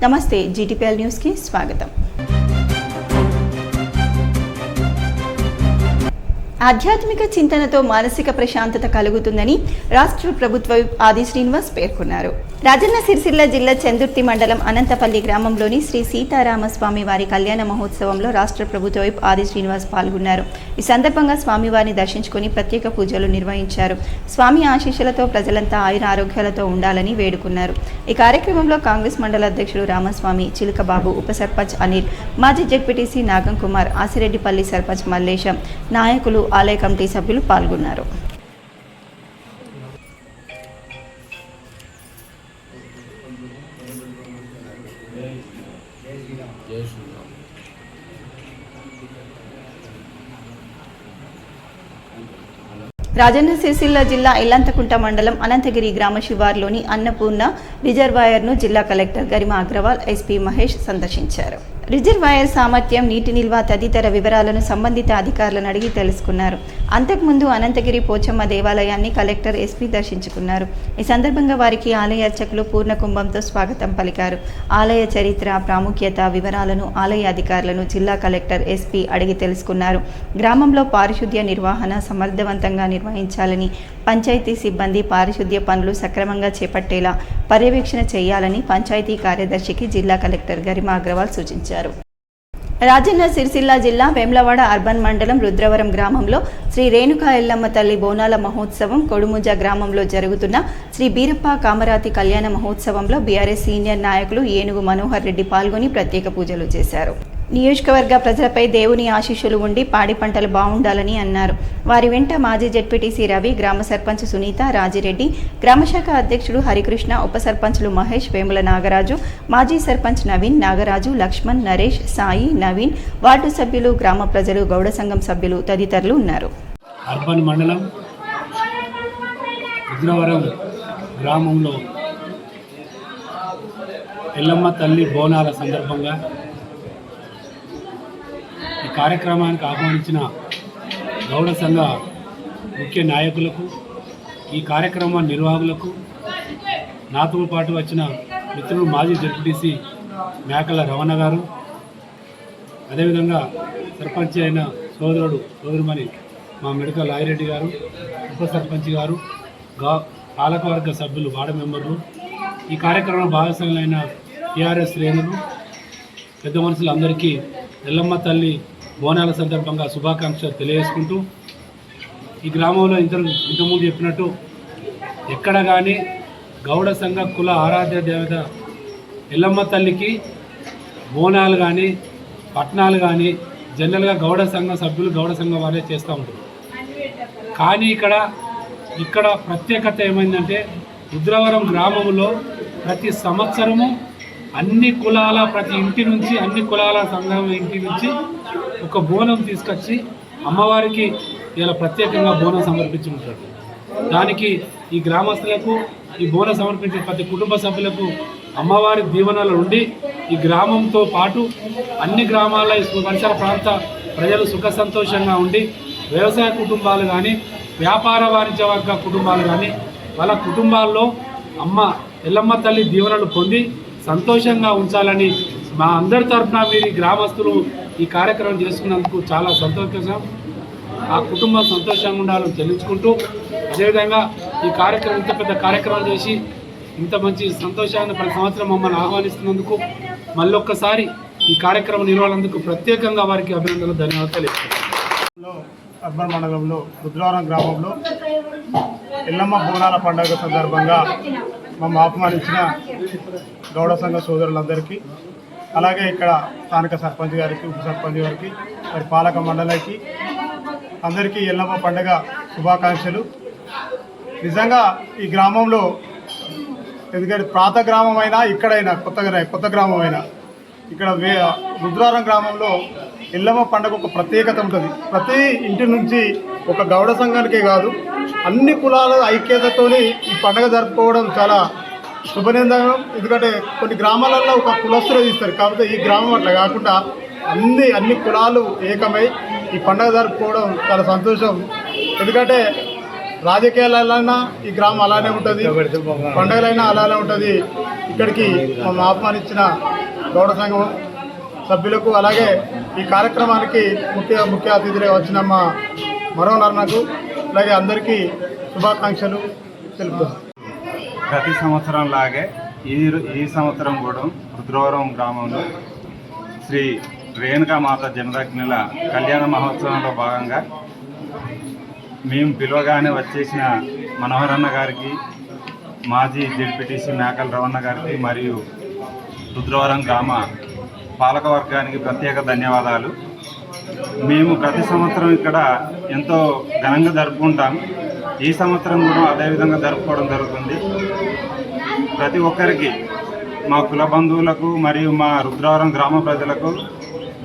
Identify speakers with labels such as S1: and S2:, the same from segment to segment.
S1: నమస్తే, GTPL news కి స్వాగతం. ఆధ్యాత్మిక చింతనతో మానసిక ప్రశాంతత కలుగుతుందని రాష్ట్ర ప్రభుత్వ ఆది శ్రీనివాస్ పేర్కొన్నారు. రాజన్న సిరిసిల్ల జిల్లా చందుర్తి మండలం అనంతపల్లి గ్రామంలోని శ్రీ సీతారామస్వామి వారి కళ్యాణ మహోత్సవంలో రాష్ట్ర ప్రభుత్వ ఆది శ్రీనివాస్ పాల్గొన్నారు. ఈ సందర్భంగా స్వామివారిని దర్శించుకుని ప్రత్యేక పూజలు నిర్వహించారు. స్వామి ఆశీస్సులతో ప్రజలంతా ఆయుర ఆరోగ్యాలతో ఉండాలని వేడుకున్నారు. ఈ కార్యక్రమంలో కాంగ్రెస్ మండల అధ్యక్షుడు రామస్వామి, చిలుకబాబు, ఉప సర్పంచ్ అనిల్, మాజీ జెడ్పీటీసీ నాగం కుమార్, ఆసిరెడ్డిపల్లి సర్పంచ్ మల్లేశం, నాయకులు, ఆలయ కమిటీ సభ్యులు పాల్గొన్నారు. రాజన్న సిరిసిల్ల జిల్లా ఇల్లంతకుంట మండలం అనంతగిరి గ్రామ శివార్లోని అన్నపూర్ణ రిజర్వాయర్ను జిల్లా కలెక్టర్ గరిమా అగ్రవాల్, ఎస్పీ మహేష్ సందర్శించారు. రిజర్వాయర్ సామర్థ్యం, నీటి నిల్వ తదితర వివరాలను సంబంధిత అధికారులను అడిగి తెలుసుకున్నారు. అంతకుముందు అనంతగిరి పోచమ్మ దేవాలయాన్ని కలెక్టర్, ఎస్పీ దర్శించుకున్నారు. ఈ సందర్భంగా వారికి ఆలయ అర్చకులు పూర్ణ కుంభంతో స్వాగతం పలికారు. ఆలయ చరిత్ర, ప్రాముఖ్యత వివరాలను ఆలయ అధికారులను జిల్లా కలెక్టర్, ఎస్పీ అడిగి తెలుసుకున్నారు. గ్రామంలో పారిశుద్ధ్య నిర్వహణ సమర్థవంతంగా నిర్వహించాలని, పంచాయతీ సిబ్బంది పారిశుద్ధ్య పనులు సక్రమంగా చేపట్టేలా పర్యవేక్షణ చేయాలని పంచాయతీ కార్యదర్శికి జిల్లా కలెక్టర్ గరిమా అగ్రవాల్ సూచించారు. రాజన్న సిరిసిల్ల జిల్లా వేములవాడ అర్బన్ మండలం రుద్రవరం గ్రామంలో శ్రీ రేణుకా ఎల్లమ్మ తల్లి బోనాల మహోత్సవం, కొడుముజ గ్రామంలో జరుగుతున్న శ్రీ బీరప్ప కామరాతి కళ్యాణ మహోత్సవంలో బీఆర్ఎస్ సీనియర్ నాయకులు ఏనుగు మనోహర్ రెడ్డి పాల్గొని ప్రత్యేక పూజలు చేశారు. నియోజకవర్గ ప్రజలపై దేవుని ఆశీస్సులు ఉండి పాడి పంటలు బాగుండాలని అన్నారు. వారి వెంట మాజీ జెడ్పీటీసీ రవి, గ్రామ సర్పంచ్ సునీత, రాజిరెడ్డి, గ్రామశాఖ అధ్యక్షుడు హరికృష్ణ, ఉప సర్పంచ్లు మహేష్, వేముల నాగరాజు, మాజీ సర్పంచ్ నవీన్, నాగరాజు, లక్ష్మణ్, నరేష్, సాయి, నవీన్, వార్డు సభ్యులు, గ్రామ ప్రజలు, గౌడ సంఘం సభ్యులు తదితరులు ఉన్నారు.
S2: అర్బన్ మండలం రుద్రవరం గ్రామంలో ఎల్లమ్మ తల్లి బోనాల సందర్భంగా ఈ కార్యక్రమానికి ఆహ్వానించిన గౌడ సంఘ ముఖ్య నాయకులకు, ఈ కార్యక్రమ నిర్వాహకులకు, నాతో పాటు వచ్చిన మిత్రులు మాజీ జెడ్పీటీసీ మేకల రమణ గారు, అదేవిధంగా సర్పంచ్ అయిన సోదరుమణి మా మెడికల్ లాయిరెడ్డి గారు, ఉప సర్పంచ్ గారు, పాలకవర్గ సభ్యులు, వార్డు మెంబర్లు, ఈ కార్యక్రమంలో భాగస్వాములైన టీఆర్ఎస్ శ్రేణులు, పెద్ద మనుషులందరికీ ఎల్లమ్మ తల్లి బోనాల సందర్భంగా శుభాకాంక్షలు తెలియజేసుకుంటూ, ఈ గ్రామంలో ఇంతకుముందు చెప్పినట్టు ఎక్కడ కానీ గౌడ సంఘ కుల ఆరాధ్య దేవత ఎల్లమ్మ తల్లికి బోనాలు కానీ పట్నాలు కానీ జనరల్గా గౌడ సంఘ సభ్యులు, గౌడ సంఘం వారే చేస్తూ ఉంటారు. కానీ ఇక్కడ ప్రత్యేకత ఏమైందంటే రుద్రవరం గ్రామంలో ప్రతి సంవత్సరము అన్ని కులాల ప్రతి ఇంటి నుంచి, అన్ని కులాల సంఘం ఇంటి నుంచి ఒక బోనం తీసుకొచ్చి అమ్మవారికి ఇలా ప్రత్యేకంగా బోనం సమర్పించి ఉంటారు. దానికి ఈ గ్రామస్తులకు, ఈ బోనం సమర్పించే ప్రతి కుటుంబ సభ్యులకు అమ్మవారి దీవెనలు ఉండి ఈ గ్రామంతో పాటు అన్ని గ్రామాల పరిసర ప్రాంత ప్రజలు సుఖ సంతోషంగా ఉండి, వ్యవసాయ కుటుంబాలు కానీ, వ్యాపార వాణిజ్య వర్గ కుటుంబాలు కానీ వాళ్ళ కుటుంబాల్లో ఎల్లమ్మ తల్లి దీవెనలు పొంది సంతోషంగా ఉంచాలని మా అందరి తరఫున మీరు గ్రామస్తులు ఈ కార్యక్రమం చేసుకున్నందుకు చాలా సంతోషం. ఆ కుటుంబం సంతోషంగా ఉండాలని తెలుసుకుంటూ, అదేవిధంగా ఈ కార్యక్రమం ఇంత పెద్ద కార్యక్రమం చేసి ఇంత మంచి సంతోషాన్ని ప్రతి సంవత్సరం మమ్మల్ని ఆహ్వానిస్తున్నందుకు మళ్ళొక్కసారి ఈ కార్యక్రమం నిర్వహణకు ప్రత్యేకంగా వారికి అభినందనలు, ధన్యవాదాలు తెలుపుతున్నాను.
S3: అర్బన్ మండలంలో రుద్రవరం గ్రామంలో ఎల్లమ్మ బోనాల పండుగ సందర్భంగా మమ్మల్ని ఆహ్వానించిన గౌడ సంఘ సోదరులందరికీ, అలాగే ఇక్కడ స్థానిక సర్పంచ్ గారికి, ఉప సర్పంచ్ గారికి, మరి పాలక మండలికి అందరికీ ఎల్లమ్మ పండుగ శుభాకాంక్షలు. నిజంగా ఈ గ్రామంలో, ఎందుకంటే ప్రాత గ్రామం అయినా ఇక్కడైనా కొత్త గ్రామం అయినా, ఇక్కడ రుద్రవరం గ్రామంలో ఎల్లమ్మ పండుగ ఒక ప్రత్యేకత ఉంటుంది. ప్రతి ఇంటి నుంచి ఒక గౌడ సంఘానికే కాదు, అన్ని కులాల ఐక్యతతోని ఈ పండుగ జరుపుకోవడం చాలా శుభనిందనం. ఎందుకంటే కొన్ని గ్రామాలలో ఒక కులస్తులు తీస్తారు, కాకపోతే ఈ గ్రామం అట్లా కాకుండా అన్ని కులాలు ఏకమై ఈ పండుగ జరుపుకోవడం చాలా సంతోషం. ఎందుకంటే రాజకీయాలైనా ఈ గ్రామం అలానే ఉంటుంది, పండుగలైనా అలానే ఉంటుంది. ఇక్కడికి మమ్మల్ని ఆహ్వానించిన గౌడ సంఘం సభ్యులకు, అలాగే ఈ కార్యక్రమానికి ముఖ్య అతిథిగా వచ్చిన మా మనోహర్నకు, అలాగే అందరికీ శుభాకాంక్షలు తెలుపుతున్నాను.
S4: ప్రతి సంవత్సరం లాగే ఈ సంవత్సరం కూడా రుద్రవరం గ్రామంలో శ్రీ రేణుకామాత జమదగ్నుల కళ్యాణ మహోత్సవంలో భాగంగా మేము పిలవగానే వచ్చేసిన మనోహరన్న గారికి, మాజీ జెడ్పీటీసీ మేకల రవణ గారికి మరియు రుద్రవరం గ్రామ పాలక వర్గానికి ప్రత్యేక ధన్యవాదాలు. మేము ప్రతి సంవత్సరం ఇక్కడ ఎంతో ఘనంగా జరుపుకుంటాం. ఈ సంవత్సరం కూడా అదేవిధంగా జరుపుకోవడం జరుగుతుంది. ప్రతి ఒక్కరికి, మా కుల బంధువులకు మరియు మా రుద్రవరం గ్రామ ప్రజలకు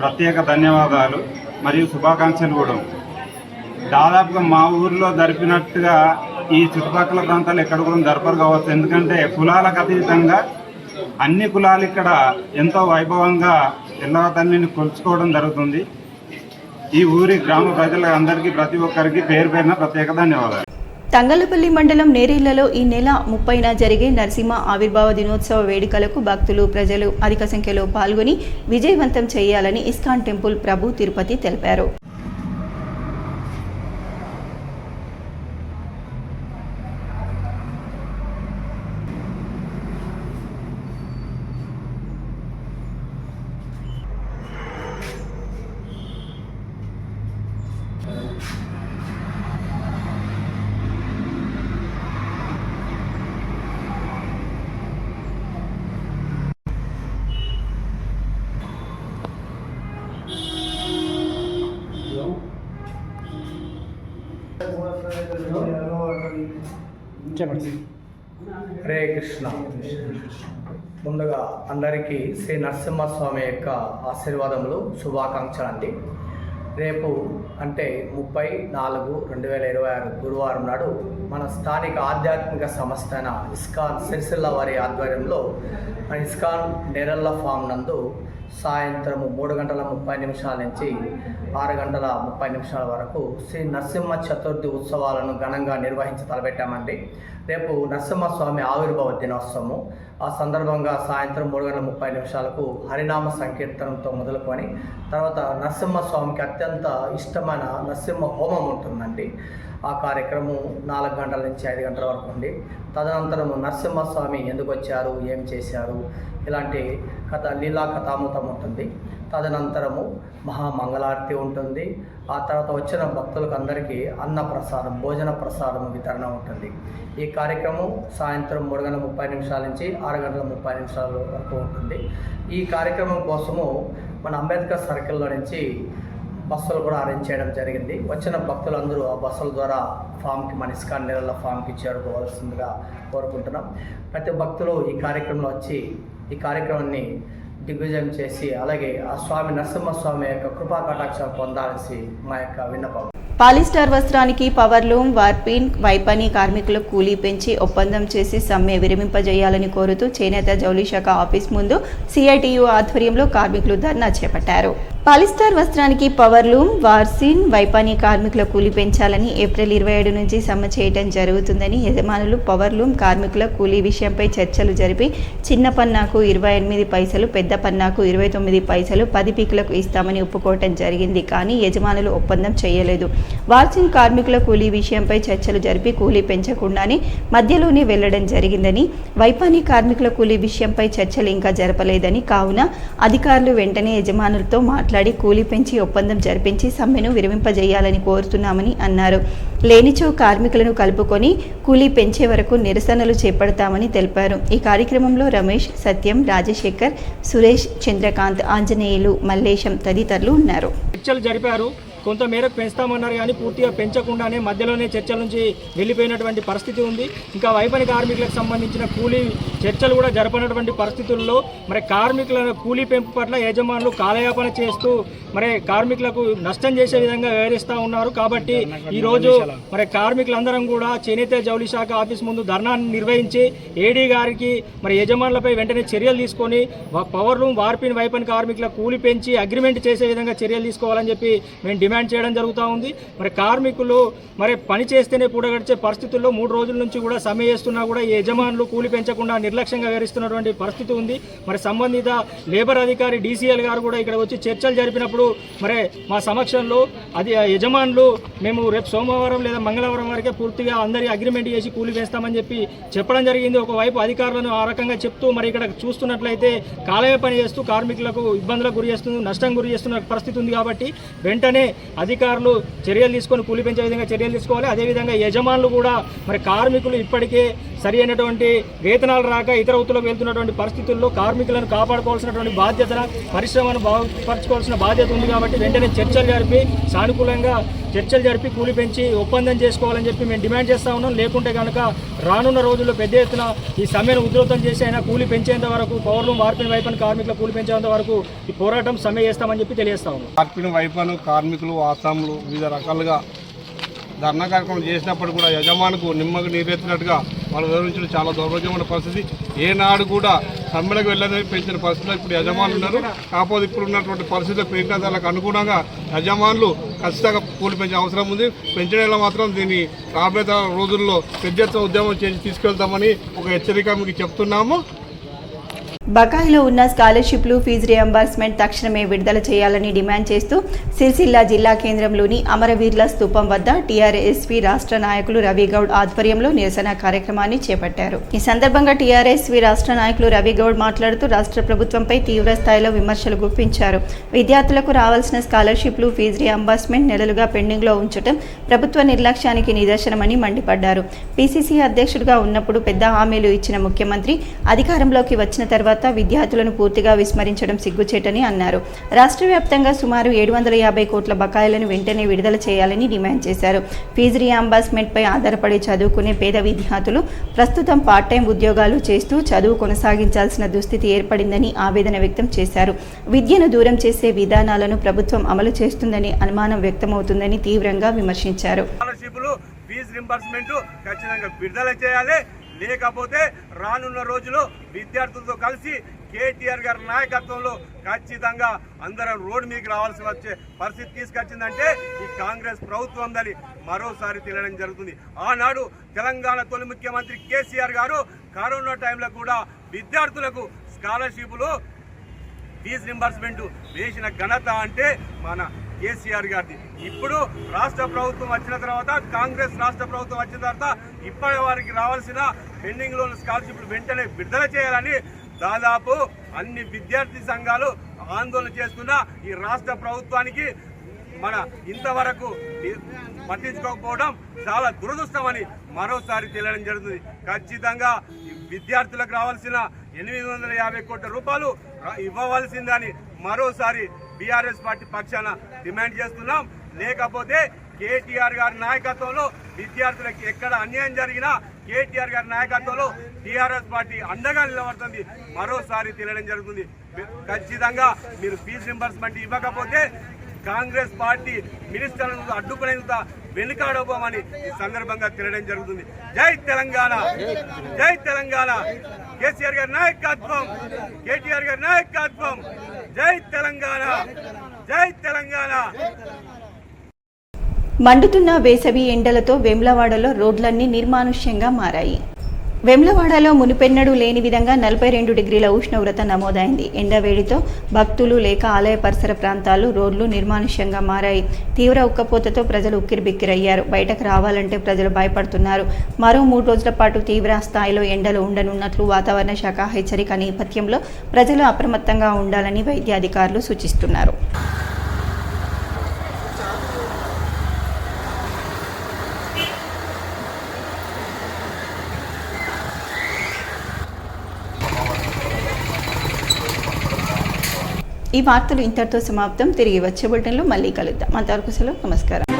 S4: ప్రత్యేక ధన్యవాదాలు మరియు శుభాకాంక్షలు కూడా. దాదాపుగా మా ఊరిలో జరిపినట్టుగా ఈ చుట్టుపక్కల ప్రాంతాలు ఎక్కడ కూడా జరపరు కావచ్చు. ఎందుకంటే కులాలకు అతీతంగా అన్ని కులాలు ఇక్కడ ఎంతో వైభవంగా ఎల్లవ తల్లిని కొలుచుకోవడం జరుగుతుంది. ఈ ఊరి గ్రామ ప్రజలందరికీ ప్రతి ఒక్కరికి పేరు పేరున ప్రత్యేక ధన్యవాదాలు.
S1: తంగలపల్లి మండలం నేరేళ్లలో ఈ నెల 30న జరిగే నరసింహ ఆవిర్భావ దినోత్సవ వేడుకలకు భక్తులు, ప్రజలు అధిక సంఖ్యలో పాల్గొని విజయవంతం చేయాలని ఇస్కాన్ టెంపుల్ ప్రభు తిరుపతి తెలిపారు.
S5: హరే కృష్ణ. ముందుగా అందరికీ శ్రీ నరసింహస్వామి యొక్క ఆశీర్వాదములు, శుభాకాంక్షలు అండి. రేపు అంటే 30/4/2026 గురువారం నాడు మన స్థానిక ఆధ్యాత్మిక సంస్థ అయిన ఇస్కాన్ సిరిసిల్ల వారి ఆధ్వర్యంలో ఇస్కాన్ నేరెళ్ల ఫామ్ నందు సాయంత్రం 3:30 నుంచి 6:30 వరకు శ్రీ నరసింహ చతుర్థి ఉత్సవాలను ఘనంగా నిర్వహించి తలపెట్టామండి. రేపు నరసింహస్వామి ఆవిర్భావ దినోత్సవము. ఆ సందర్భంగా సాయంత్రం 3:30 హరినామ సంకీర్తనంతో మొదలుకొని తర్వాత నరసింహస్వామికి అత్యంత ఇష్టమైన నరసింహ హోమం ఉంటుందండి. ఆ కార్యక్రమం 4 గంటల నుంచి 5 గంటల వరకు ఉంది. తదనంతరం నరసింహస్వామి ఎందుకు వచ్చారు, ఏం చేశారు, ఇలాంటి లీలా కథామృతం ఉంటుంది. తదనంతరము మహామంగళారతి ఉంటుంది. ఆ తర్వాత వచ్చిన భక్తులకు అందరికీ అన్న ప్రసాదం, భోజన ప్రసాదం వితరణ ఉంటుంది. ఈ కార్యక్రమం సాయంత్రం 3:30 నుంచి 6:30 వరకు ఉంటుంది. ఈ కార్యక్రమం కోసము మన అంబేద్కర్ సర్కిల్లో నుంచి బస్సులు కూడా అరేంజ్ చేయడం జరిగింది. వచ్చిన భక్తులందరూ ఆ బస్సుల ద్వారా ఫామ్కి, మన ఇస్కాన్ నేరెళ్ల ఫామ్కి చేరుకోవాల్సిందిగా కోరుకుంటున్నాం. ప్రతి భక్తులు ఈ కార్యక్రమంలో వచ్చి ఈ కార్యక్రమాన్ని దిగ్విజయం చేసి అలాగే ఆ స్వామి నరసింహస్వామి యొక్క కృపా కటాక్షం పొందాల్సి మా యొక్క విన్నపం.
S1: పాలిస్టర్ వస్త్రానికి పవర్లూమ్, వార్పిన్, వైపని కార్మికులకు కూలీ పెంచి ఒప్పందం చేసి సమ్మె విరమింపజేయాలని కోరుతూ చేనేత జౌళి శాఖ ఆఫీస్ ముందు సిఐటియు ఆధ్వర్యంలో కార్మికులు ధర్నా చేపట్టారు. పాలిస్టర్ వస్త్రానికి పవర్లూమ్, వార్సిన్, వైపాని కార్మికుల కూలీ పెంచాలని ఏప్రిల్ 27 నుంచి సమ్మె చేయడం జరుగుతుందని యజమానులు పవర్లూమ్ కార్మికుల కూలీ విషయంపై చర్చలు జరిపి చిన్న పన్నాకు 28 పైసలు, పెద్ద పన్నాకు 29 పైసలు 10 పీకులకు ఇస్తామని ఒప్పుకోవటం జరిగింది. కానీ యజమానులు ఒప్పందం చేయలేదు. వార్సిన్ కార్మికుల కూలీ విషయంపై చర్చలు జరిపి కూలీ పెంచకుండానే మధ్యలోనే వెళ్లడం జరిగిందని, వైపాని కార్మికుల కూలీ విషయంపై చర్చలు ఇంకా జరపలేదని, కావున అధికారులు వెంటనే యజమానులతో మాట్లాడి కూలీ పెంచి ఒప్పందం జరిపించి సమ్మెను విరమింపజేయాలని కోరుతున్నామని అన్నారు. లేనిచో కార్మికులను కలుపుకొని కూలీ పెంచే వరకు నిరసనలు చేపడతామని తెలిపారు. ఈ కార్యక్రమంలో రమేష్, సత్యం, రాజశేఖర్, సురేష్, చంద్రకాంత్, ఆంజనేయులు, మల్లేశం తదితరులు ఉన్నారు.
S6: చర్చలు జరిపారు. కొంత మేరకు పెంచుతామన్నారు కానీ పూర్తిగా పెంచకుండానే మధ్యలోనే చర్చల నుంచి వెళ్ళిపోయినటువంటి పరిస్థితి ఉంది. ఇంకా వైపని కార్మికులకు సంబంధించిన కూలీ చర్చలు కూడా జరపనటువంటి పరిస్థితుల్లో మరి కార్మికుల కూలీ పెంపు పట్ల యజమానులు కాలయాపన చేస్తూ మరి కార్మికులకు నష్టం చేసే విధంగా వ్యవహరిస్తూ ఉన్నారు. కాబట్టి ఈరోజు మరి కార్మికులందరం కూడా చేనేత జౌళి శాఖ ఆఫీస్ ముందు ధర్నా నిర్వహించి ఏడీ గారికి మరి యజమానులపై వెంటనే చర్యలు తీసుకొని పవర్లూమ్, వార్పిన్, వైపన్ కార్మికుల కూలీ పెంచి అగ్రిమెంట్ చేసే విధంగా చర్యలు తీసుకోవాలని చెప్పి మేము డిమాండ్ చేయడం జరుగుతూ ఉంది. మరి కార్మికులు మరి పని చేస్తేనే పూడగడిచే పరిస్థితుల్లో 3 రోజుల నుంచి కూడా సమ్మె చేస్తున్నా కూడా ఈ యజమానులు కూలి పెంచకుండా నిర్లక్ష్యంగా వ్యవహరిస్తున్నటువంటి పరిస్థితి ఉంది. మరి సంబంధిత లేబర్ అధికారి డీసీఎల్ గారు కూడా ఇక్కడ వచ్చి చర్చలు జరిపినప్పుడు మరి మా సమక్షంలో అది యజమానులు మేము రేపు సోమవారం లేదా మంగళవారం వరకే పూర్తిగా అందరి అగ్రిమెంట్ చేసి కూలి పెంచుతామని చెప్పి చెప్పడం జరిగింది. ఒకవైపు అధికారులను ఆ రకంగా చెప్తూ మరి ఇక్కడ చూస్తున్నట్లయితే కాలమే పని చేస్తూ కార్మికులకు ఇబ్బందులకు గురి చేస్తూ నష్టం గురి చేస్తున్న పరిస్థితి ఉంది. కాబట్టి వెంటనే అధికారులు చర్యలు తీసుకొని కూలి పెంచే విధంగా చర్యలు తీసుకోవాలి. అదేవిధంగా యజమానులు కూడా మరి కార్మికులు ఇప్పటికే సరి అయినటువంటి వేతనాలు రాక ఇతర వృత్తులకు వెళ్తున్నటువంటి పరిస్థితుల్లో కార్మికులను కాపాడుకోవాల్సినటువంటి బాధ్యత, పరిశ్రమను బాగుపరచుకోవాల్సిన బాధ్యత ఉంది. కాబట్టి వెంటనే చర్చలు జరిపి సానుకూలంగా చర్చలు జరిపి కూలి పెంచి ఒప్పందం చేసుకోవాలని చెప్పి మేము డిమాండ్ చేస్తూ ఉన్నాం. లేకుంటే కనుక రానున్న రోజుల్లో పెద్ద ఎత్తున ఈ సమ్మెను ఉధృతం చేసి అయినా కూలి పెంచేంత వరకు పవర్లు మార్పిడి వైపున కార్మికుల కూలి పెంచేంత వరకు ఈ పోరాటం సమ్మె చేస్తామని చెప్పి తెలియజేస్తా ఉన్నాం.
S3: మార్పిడి వైపును కార్మికులు ఆసాములు వివిధ రకాలుగా ధర్నా కార్యక్రమం చేసినప్పుడు కూడా యజమానుకు నిమ్మకు నీరెత్తినట్టుగా వాళ్ళు వివరించడం చాలా దౌర్భాగ్యమైన పరిస్థితి. ఏనాడు కూడా సమ్మెలకు వెళ్ళదని పెంచిన పరిస్థితుల్లో ఇప్పుడు యజమానులు ఉన్నారు. కాకపోతే ఇప్పుడు ఉన్నటువంటి పరిస్థితులు పెరిగిన దానికి అనుగుణంగా యజమానులు ఖచ్చితంగా కూలి పెంచే అవసరం ఉంది. పెంచడంలో మాత్రం దీన్ని రాబోయే రోజుల్లో పెద్ద ఎత్తున ఉద్యమం చేసి తీసుకెళ్తామని ఒక హెచ్చరిక మీకు చెప్తున్నాము.
S1: బకాయిలో ఉన్న స్కాలర్షిప్లు, ఫీజు రియంబర్స్మెంట్ తక్షణమే విడుదల చేయాలని డిమాండ్ చేస్తూ సిరిసిల్ల జిల్లా కేంద్రంలోని అమరవీరుల స్తూపం వద్ద టీఆర్ఎస్వి రాష్ట్ర నాయకులు రవిగౌడ్ ఆధ్వర్యంలో నిరసన కార్యక్రమాన్ని చేపట్టారు. ఈ సందర్భంగా టీఆర్ఎస్వి రాష్ట్ర నాయకులు రవిగౌడ్ మాట్లాడుతూ రాష్ట్ర ప్రభుత్వంపై తీవ్ర స్థాయిలో విమర్శలు గుప్పించారు. విద్యార్థులకు రావాల్సిన స్కాలర్షిప్లు, ఫీజు రియంబర్స్మెంట్ నెలలుగా పెండింగ్లో ఉంచడం ప్రభుత్వ నిర్లక్ష్యానికి నిదర్శనమని మండిపడ్డారు. పీసీసీ అధ్యక్షుడిగా ఉన్నప్పుడు పెద్ద హామీలు ఇచ్చిన ముఖ్యమంత్రి అధికారంలోకి వచ్చిన తర్వాత విద్యార్థులను పూర్తిగా విస్మరించడం సిగ్గుచేటని అన్నారు. రాష్ట్ర వ్యాప్తంగా సుమారు 750 కోట్ల బకాయిలను వెంటనే విడుదల చేయాలని డిమాండ్ చేశారు. ఫీజు రియంబర్స్మెంట్పై ఆధారపడి చదువుకునే పేద విద్యార్థులు ప్రస్తుతం పార్ట్ టైం ఉద్యోగాలు చేస్తూ చదువు కొనసాగించాల్సిన దుస్థితి ఏర్పడిందని ఆవేదన వ్యక్తం చేశారు. విద్యను దూరం చేసే విధానాలను ప్రభుత్వం అమలు చేస్తుందని అనుమానం వ్యక్తమవుతుందని తీవ్రంగా విమర్శించారు.
S7: లేకపోతే రానున్న రోజుల్లో విద్యార్థులతో కలిసి కేటీఆర్ గారి నాయకత్వంలో ఖచ్చితంగా అందరం రోడ్డు మీదకి రావాల్సి వచ్చే పరిస్థితి తీసుకొచ్చిందంటే ఈ కాంగ్రెస్ ప్రభుత్వం అని మరోసారి తెలియడం జరుగుతుంది. ఆనాడు తెలంగాణ తొలి ముఖ్యమంత్రి కేసీఆర్ గారు కరోనా టైంలో కూడా విద్యార్థులకు స్కాలర్షిప్లు, ఫీజు రింబర్స్మెంట్ వేసిన ఘనత అంటే మన కేసీఆర్ గారిది. ఇప్పుడు రాష్ట్ర ప్రభుత్వం వచ్చిన తర్వాత, కాంగ్రెస్ రాష్ట్ర ప్రభుత్వం వచ్చిన తర్వాత ఇప్పటి వారికి రావాల్సిన పెండింగ్ లోన్ స్కాలర్షిప్లు వెంటనే విడుదల చేయాలని దాదాపు అన్ని విద్యార్థి సంఘాలు ఆందోళన చేస్తున్న ఈ రాష్ట్ర ప్రభుత్వానికి మన ఇంతవరకు పట్టించుకోకపోవడం చాలా దురదృష్టమని మరోసారి తెలియడం జరుగుతుంది. ఖచ్చితంగా విద్యార్థులకు రావాల్సిన 850 కోట్ల రూపాయలు ఇవ్వవలసిందని మరోసారి బీఆర్ఎస్ పార్టీ పక్షాన డిమాండ్ చేస్తున్నాం. లేకపోతే కేటీఆర్ గారి నాయకత్వంలో విద్యార్థులకు ఎక్కడ అన్యాయం జరిగినా కేటీఆర్ గారి నాయకత్వంలో టీఆర్ఎస్ పార్టీ అండగా నిలబడుతుంది మరోసారి తెలియడం జరుగుతుంది. ఖచ్చితంగా మీరు ఫీజు రింబర్స్మెంట్ ఇవ్వకపోతే కాంగ్రెస్ పార్టీ మినిస్టర్లను అడ్డుకునేంత వెనుకాడబోమని ఈ సందర్భంగా తెలియడం జరుగుతుంది. జై తెలంగాణ, జై తెలంగాణ, కేసీఆర్ గారి నాయకత్వం, కేటీఆర్ గారి నాయకత్వం, జై తెలంగాణ, జై తెలంగాణ.
S1: మండుతున్న వేసవి ఎండలతో వేములవాడలో రోడ్లన్నీ నిర్మానుష్యంగా మారాయి. వేములవాడలో మునుపెన్నడూ లేని విధంగా 42 డిగ్రీల ఉష్ణోగ్రత నమోదైంది. ఎండవేడితో భక్తులు లేక ఆలయ పరిసర ప్రాంతాలు రోడ్లు నిర్మానుష్యంగా మారాయి. తీవ్ర ఉక్కపోతతో ప్రజలు ఉక్కిరిబిక్కిరయ్యారు. బయటకు రావాలంటే ప్రజలు భయపడుతున్నారు. మరో 3 రోజుల పాటు తీవ్ర స్థాయిలో ఎండలు ఉండనున్నట్లు వాతావరణ శాఖ హెచ్చరిక నేపథ్యంలో ప్రజలు అప్రమత్తంగా ఉండాలని వైద్య అధికారులు సూచిస్తున్నారు. ఈ వార్తలు ఇంతటితో సమాప్తం. తిరిగి వచ్చే బులెటిన్లో మళ్ళీ కలుద్దాం. అంతవరకు సెలవు. నమస్కారం.